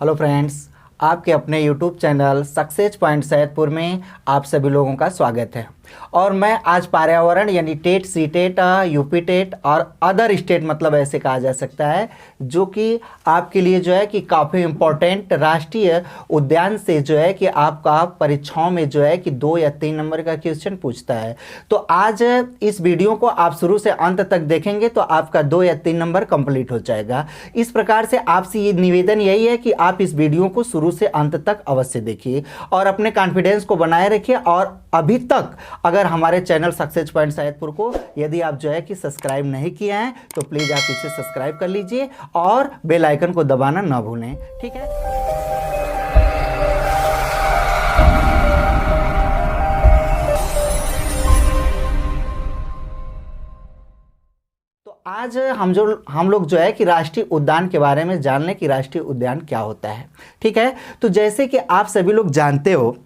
Hello friends, आपके अपने YouTube channel success point Saidpur में आप सभी लोगों का स्वागत है। और मैं आज पर्यावरण यानी TET, C TET, UP TET और अदर स्टेट मतलब ऐसे कहा जा सकता है, जो कि आपके लिए जो है कि काफ़ी इम्पोर्टेंट राष्ट्रीय उद्यान से जो है कि आपका परीक्षाओं में जो है कि 2 या 3 नंबर का क्वेश्चन पूछता है। तो आज इस वीडियो को आप शुरू से अंत तक देखेंगे तो आपका 2 या 3 नंबर कंप्लीट हो जाएगा। इस प्रकार से आपसे ये निवेदन यही है कि आप इस वीडियो को शुरू से अंत तक अवश्य देखिए और अपने कॉन्फिडेंस को बनाए रखिए। और अभी तक अगर हमारे चैनल सक्सेस पॉइंट सैदपुर को यदि आप जो है कि सब्सक्राइब नहीं किए हैं तो प्लीज़ आप इसे सब्सक्राइब कर लीजिए और बेल आइकन को दबाना ना भूलें, ठीक है। तो आज हम लोग जो है कि राष्ट्रीय उद्यान के बारे में जान लें कि राष्ट्रीय उद्यान क्या होता है, ठीक है। तो जैसे कि आप सभी लोग जानते हो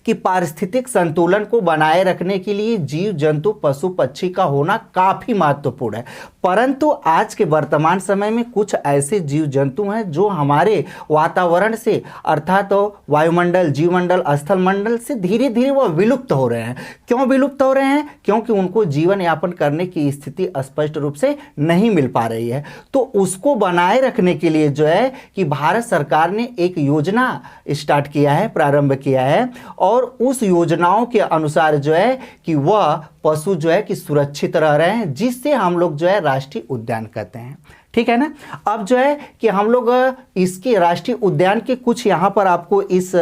कि पारिस्थितिक संतुलन को बनाए रखने के लिए जीव जंतु पशु पक्षी का होना काफी महत्वपूर्ण है, परंतु आज के वर्तमान समय में कुछ ऐसे जीव जंतु हैं जो हमारे वातावरण से अर्थात तो वायुमंडल, जीवमंडल, स्थल मंडल से धीरे धीरे वह विलुप्त हो रहे हैं। क्यों विलुप्त हो रहे हैं? क्योंकि उनको जीवन यापन करने की स्थिति स्पष्ट रूप से नहीं मिल पा रही है। तो उसको बनाए रखने के लिए जो है कि भारत सरकार ने एक योजना स्टार्ट किया है, प्रारंभ किया है, और उस योजनाओं के अनुसार जो है कि वह पशु जो है कि सुरक्षित रह रहे हैं, जिससे हम लोग जो है राष्ट्रीय उद्यान कहते हैं, ठीक है ना। अब जो है कि हम लोग इसके राष्ट्रीय उद्यान के कुछ यहाँ पर आपको इस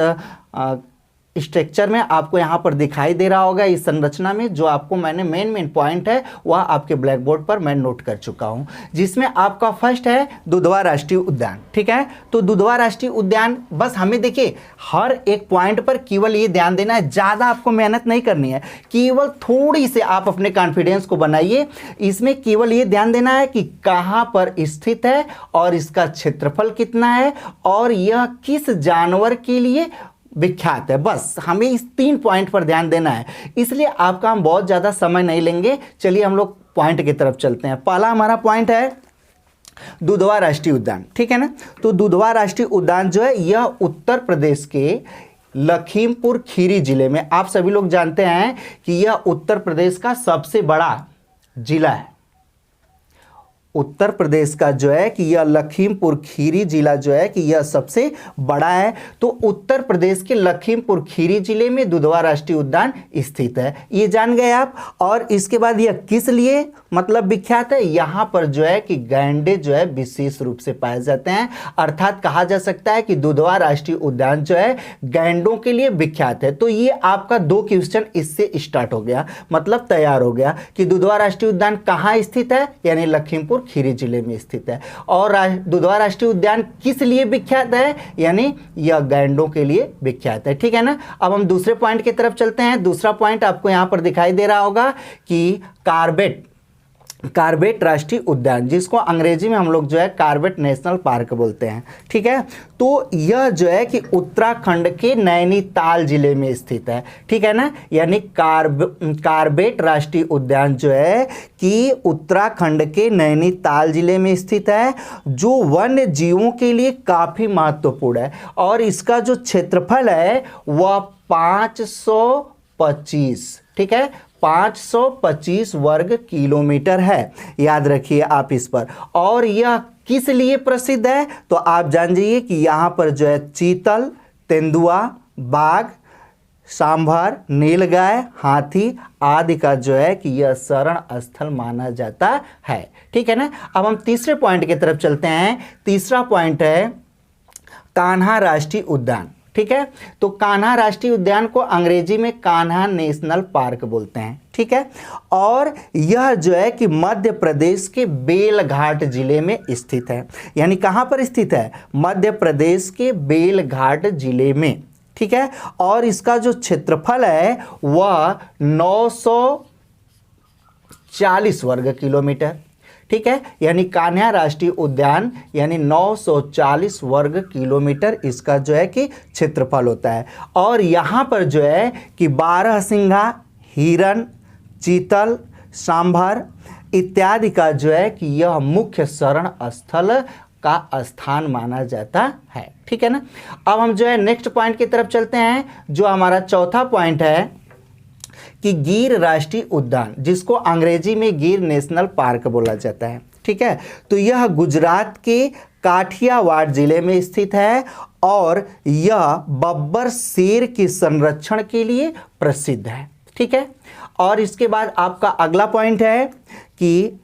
स्ट्रक्चर में आपको यहाँ पर दिखाई दे रहा होगा, इस संरचना में जो आपको मैंने मेन पॉइंट है वह आपके ब्लैक बोर्ड पर मैं नोट कर चुका हूँ, जिसमें आपका फर्स्ट है दुधवा राष्ट्रीय उद्यान, ठीक है। तो दुधवा राष्ट्रीय उद्यान, बस हमें देखिए हर एक पॉइंट पर केवल ये ध्यान देना है, ज़्यादा आपको मेहनत नहीं करनी है, केवल थोड़ी से आप अपने कॉन्फिडेंस को बनाइए। इसमें केवल ये ध्यान देना है कि कहाँ पर स्थित है और इसका क्षेत्रफल कितना है और यह किस जानवर के लिए विख्यात है। बस हमें इस 3 पॉइंट पर ध्यान देना है, इसलिए आपका हम बहुत ज़्यादा समय नहीं लेंगे। चलिए हम लोग पॉइंट की तरफ चलते हैं। पहला हमारा पॉइंट है दुधवा राष्ट्रीय उद्यान, ठीक है ना। तो दुधवा राष्ट्रीय उद्यान जो है यह उत्तर प्रदेश के लखीमपुर खीरी जिले में, आप सभी लोग जानते हैं कि यह उत्तर प्रदेश का सबसे बड़ा जिला है। उत्तर प्रदेश का जो है कि यह लखीमपुर खीरी जिला जो है कि यह सबसे बड़ा है। तो उत्तर प्रदेश के लखीमपुर खीरी जिले में दुधवा राष्ट्रीय उद्यान स्थित है, ये जान गए आप। और इसके बाद यह किस लिए मतलब विख्यात है? यहाँ पर जो है कि गैंडे जो है विशेष रूप से पाए जाते हैं, अर्थात कहा जा सकता है कि दुधवा राष्ट्रीय उद्यान जो है गैंडों के लिए विख्यात है। तो ये आपका 2 क्वेश्चन इससे स्टार्ट हो गया, मतलब तैयार हो गया कि दुधवा राष्ट्रीय उद्यान कहाँ स्थित है, यानी लखीमपुर खीरी जिले में स्थित है। और दुधवा राष्ट्रीय उद्यान किस लिए विख्यात है, यानी यह गैंडों के लिए विख्यात है, ठीक है ना। अब हम दूसरे पॉइंट की तरफ चलते हैं। दूसरा पॉइंट आपको यहां पर दिखाई दे रहा होगा कि कार्बेट राष्ट्रीय उद्यान, जिसको अंग्रेजी में हम लोग जो है कार्बेट नेशनल पार्क बोलते हैं, ठीक है। तो यह जो है कि उत्तराखंड के नैनीताल जिले में स्थित है, ठीक है ना। यानी कार्बेट राष्ट्रीय उद्यान जो है कि उत्तराखंड के नैनीताल जिले में स्थित है, जो वन्य जीवों के लिए काफ़ी महत्वपूर्ण है। और इसका जो क्षेत्रफल है वह 525, ठीक है, 525 वर्ग किलोमीटर है, याद रखिए आप इस पर। और यह किस लिए प्रसिद्ध है? तो आप जान जाइए कि यहाँ पर जो है चीतल, तेंदुआ, बाघ, सांभर, नीलगाय, हाथी आदि का जो है कि यह शरण स्थल माना जाता है, ठीक है ना। अब हम तीसरे पॉइंट की तरफ चलते हैं। तीसरा पॉइंट है कान्हा राष्ट्रीय उद्यान, ठीक है। तो कान्हा राष्ट्रीय उद्यान को अंग्रेजी में कान्हा नेशनल पार्क बोलते हैं, ठीक है। और यह जो है कि मध्य प्रदेश के बेलघाट जिले में स्थित है, यानी कहां पर स्थित है? मध्य प्रदेश के बेलघाट जिले में, ठीक है। और इसका जो क्षेत्रफल है वह 940 वर्ग किलोमीटर, ठीक है। यानी कान्हा राष्ट्रीय उद्यान यानी 940 वर्ग किलोमीटर इसका जो है कि क्षेत्रफल होता है। और यहाँ पर जो है कि 12 सिंघा, हिरन, चीतल, सांभर इत्यादि का जो है कि यह मुख्य शरण स्थल का स्थान माना जाता है। ठीक है ना। अब हम जो है नेक्स्ट पॉइंट की तरफ चलते हैं, जो हमारा चौथा पॉइंट है कि गिर राष्ट्रीय उद्यान, जिसको अंग्रेजी में गिर नेशनल पार्क बोला जाता है। ठीक है, तो यह गुजरात के काठियावाड़ जिले में स्थित है और यह बब्बर शेर के संरक्षण के लिए प्रसिद्ध है। ठीक है, और इसके बाद आपका अगला पॉइंट है कि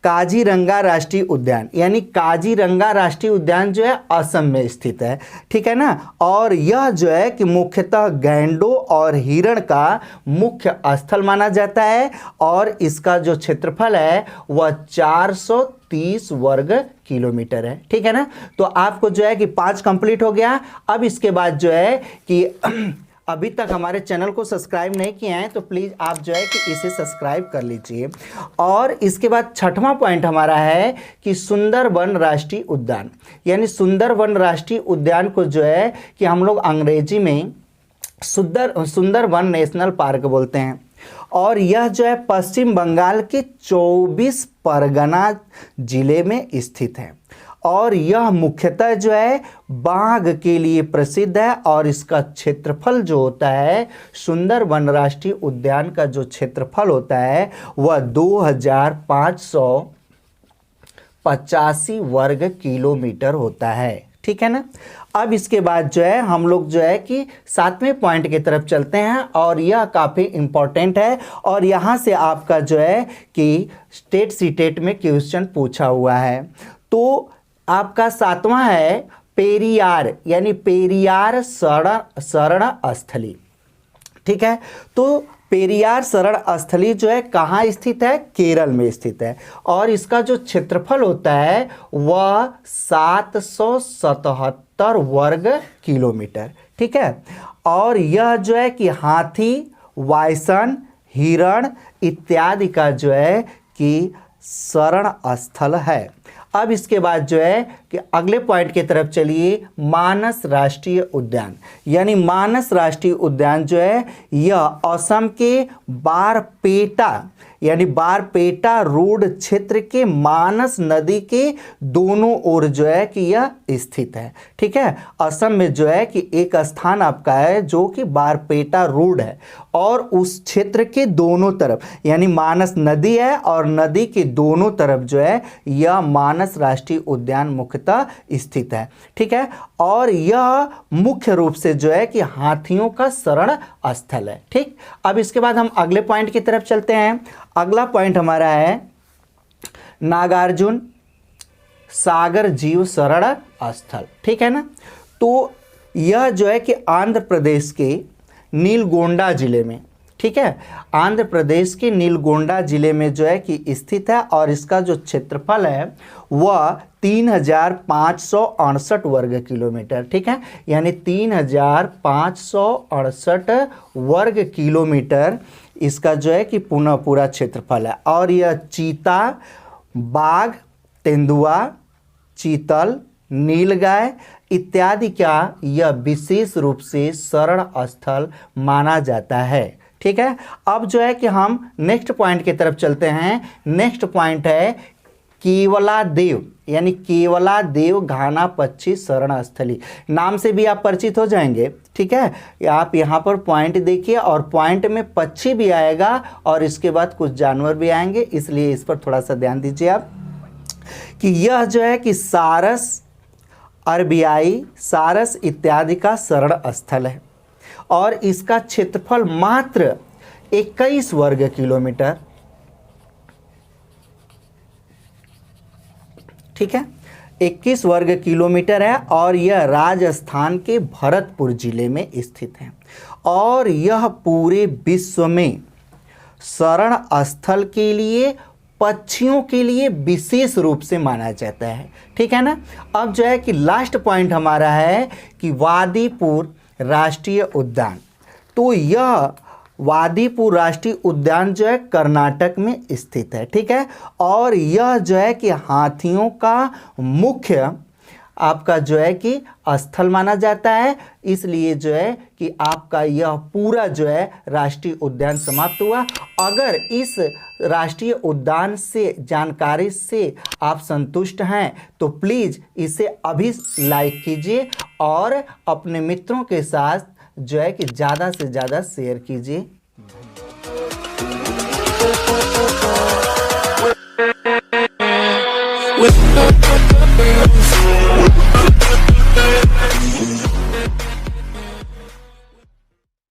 काजीरंगा राष्ट्रीय उद्यान, यानी काजीरंगा राष्ट्रीय उद्यान जो है असम में स्थित है। ठीक है ना, और यह जो है कि मुख्यतः गैंडों और हिरण का मुख्य स्थल माना जाता है और इसका जो क्षेत्रफल है वह 430 वर्ग किलोमीटर है। ठीक है ना, तो आपको जो है कि 5 कंप्लीट हो गया। अब इसके बाद जो है कि अभी तक हमारे चैनल को सब्सक्राइब नहीं किए हैं तो प्लीज़ आप जो है कि इसे सब्सक्राइब कर लीजिए। और इसके बाद छठवां पॉइंट हमारा है कि सुंदरबन राष्ट्रीय उद्यान, यानी सुंदरबन राष्ट्रीय उद्यान को जो है कि हम लोग अंग्रेजी में सुंदरबन नेशनल पार्क बोलते हैं और यह जो है पश्चिम बंगाल के 24 परगना जिले में स्थित है और यह मुख्यतः जो है बाघ के लिए प्रसिद्ध है और इसका क्षेत्रफल जो होता है, सुंदरबन राष्ट्रीय उद्यान का जो क्षेत्रफल होता है वह 2585 वर्ग किलोमीटर होता है। ठीक है ना। अब इसके बाद जो है हम लोग जो है कि 7वें पॉइंट की तरफ चलते हैं और यह काफ़ी इम्पोर्टेंट है और यहाँ से आपका जो है कि स्टेट सीटेट में क्वेश्चन पूछा हुआ है। तो आपका 7वां है पेरियार, यानी पेरियार शरण स्थली। ठीक है, तो पेरियार शरण स्थली जो है कहाँ स्थित है, केरल में स्थित है और इसका जो क्षेत्रफल होता है वह 777 वर्ग किलोमीटर। ठीक है, और यह जो है कि हाथी, वायसन, हिरण इत्यादि का जो है कि शरण स्थल है। अब इसके बाद जो है कि अगले पॉइंट की तरफ चलिए, मानस राष्ट्रीय उद्यान, यानी मानस राष्ट्रीय उद्यान जो है यह असम के बारपेटा, यानी बारपेटा रोड क्षेत्र के मानस नदी के दोनों ओर जो है कि यह स्थित है। ठीक है, असम में जो है कि एक स्थान आपका है जो कि बारपेटा रोड है और उस क्षेत्र के दोनों तरफ, यानी मानस नदी है और नदी के दोनों तरफ जो है यह मानस राष्ट्रीय उद्यान मुख्यतः स्थित है। ठीक है, और यह मुख्य रूप से जो है कि हाथियों का शरण स्थल है। ठीक, अब इसके बाद हम अगले पॉइंट की तरफ चलते हैं। अगला पॉइंट हमारा है नागार्जुन सागर जीव शरण स्थल। ठीक है ना, तो यह जो है कि आंध्र प्रदेश के नीलगोंडा जिले में, ठीक है, आंध्र प्रदेश के नीलगोंडा जिले में जो है कि स्थित है और इसका जो क्षेत्रफल है वह 3568 वर्ग किलोमीटर। ठीक है, यानी 3568 वर्ग किलोमीटर इसका जो है कि पुनः पूरा क्षेत्रफल है और यह चीता, बाघ, तेंदुआ, चीतल, नीलगाय इत्यादि का यह विशेष रूप से शरण स्थल माना जाता है। ठीक है, अब जो है कि हम नेक्स्ट पॉइंट की तरफ चलते हैं। नेक्स्ट पॉइंट है केवलादेव, यानी केवलादेव घाना पक्षी शरण स्थली। नाम से भी आप परिचित हो जाएंगे। ठीक है, आप यहाँ पर पॉइंट देखिए और पॉइंट में पक्षी भी आएगा और इसके बाद कुछ जानवर भी आएंगे, इसलिए इस पर थोड़ा सा ध्यान दीजिए आप कि यह जो है कि सारस, अरबियाई, सारस इत्यादि का शरण स्थल है और इसका क्षेत्रफल मात्र 21 वर्ग किलोमीटर। ठीक है, 21 वर्ग किलोमीटर है और यह राजस्थान के भरतपुर जिले में स्थित है और यह पूरे विश्व में शरण स्थल के लिए पक्षियों के लिए विशेष रूप से माना जाता है। ठीक है ना, अब जो है कि लास्ट पॉइंट हमारा है कि वादीपुर राष्ट्रीय उद्यान। तो यह वादीपुर राष्ट्रीय उद्यान जो है कर्नाटक में स्थित है। ठीक है, और यह जो है कि हाथियों का मुख्य आपका जो है कि स्थल माना जाता है। इसलिए जो है कि आपका यह पूरा जो है राष्ट्रीय उद्यान समाप्त हुआ। अगर इस राष्ट्रीय उद्यान से जानकारी से आप संतुष्ट हैं तो प्लीज़ इसे अभी लाइक कीजिए और अपने मित्रों के साथ जो है कि ज़्यादा से ज़्यादा शेयर कीजिए।